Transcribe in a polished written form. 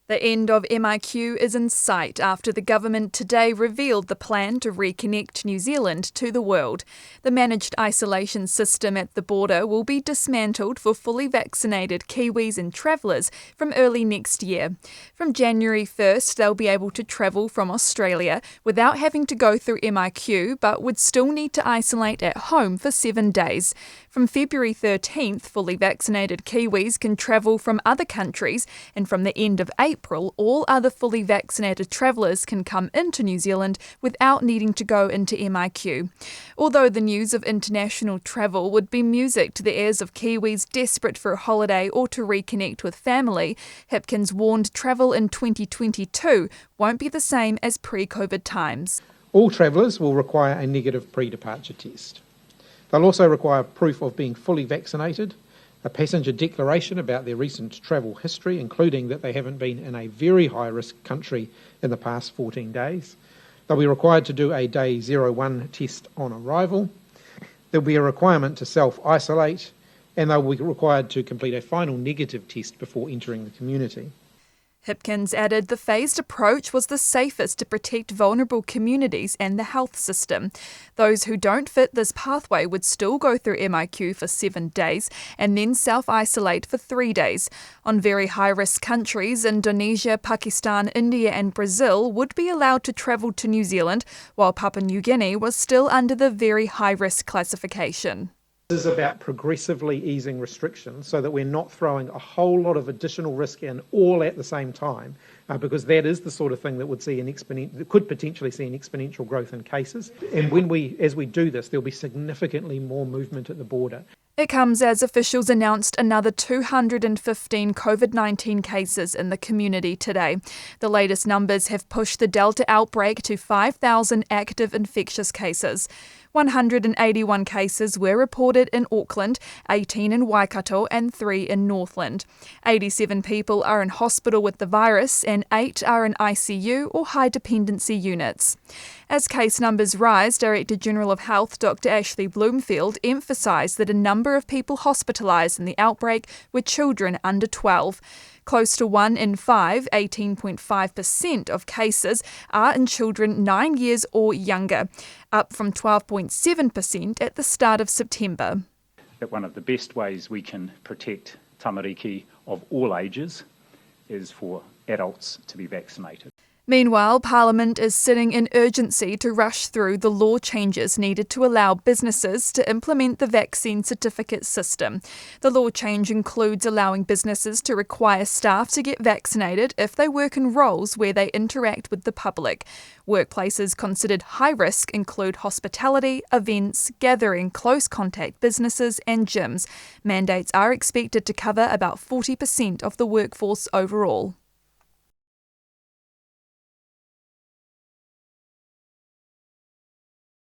The end of MIQ is in sight after the government today revealed the plan to reconnect New Zealand to the world. The managed isolation system at the border will be dismantled for fully vaccinated Kiwis and travellers from early next year. From January 1st, they'll be able to travel from Australia without having to go through MIQ, but would still need to isolate at home for 7 days. From February 13th, fully vaccinated Kiwis can travel from other countries, and from the end of April, all other fully vaccinated travellers can come into New Zealand without needing to go into MIQ. Although the news of international travel would be music to the ears of Kiwis desperate for a holiday or to reconnect with family, Hipkins warned travel in 2022 won't be the same as pre-COVID times. All travellers will require a negative pre-departure test. They'll also require proof of being fully vaccinated, a passenger declaration about their recent travel history, including that they haven't been in a very high-risk country in the past 14 days. They'll be required to do a day 01 test on arrival. There'll be a requirement to self-isolate, and they'll be required to complete a final negative test before entering the community. Hipkins added the phased approach was the safest to protect vulnerable communities and the health system. Those who don't fit this pathway would still go through MIQ for 7 days and then self-isolate for 3 days. On very high-risk countries, Indonesia, Pakistan, India and Brazil would be allowed to travel to New Zealand, while Papua New Guinea was still under the very high-risk classification. This is about progressively easing restrictions so that we're not throwing a whole lot of additional risk in all at the same time, because that is the sort of thing that could potentially see an exponential growth in cases. And as we do this, there'll be significantly more movement at the border. It comes as officials announced another 215 COVID-19 cases in the community today. The latest numbers have pushed the Delta Outbreak to 5,000 active infectious cases. 181 cases were reported in Auckland, 18 in Waikato and 3 in Northland. 87 people are in hospital with the virus and 8 are in ICU or high dependency units. As case numbers rise, Director General of Health Dr Ashley Bloomfield emphasised that a number of people hospitalised in the outbreak were children under 12. Close to 1 in 5, 18.5% of cases, are in children 9 years or younger, up from 12.7% at the start of September. That one of the best ways we can protect tamariki of all ages is for adults to be vaccinated. Meanwhile, Parliament is sitting in urgency to rush through the law changes needed to allow businesses to implement the vaccine certificate system. The law change includes allowing businesses to require staff to get vaccinated if they work in roles where they interact with the public. Workplaces considered high risk include hospitality, events, gathering, close contact businesses and gyms. Mandates are expected to cover about 40% of the workforce overall.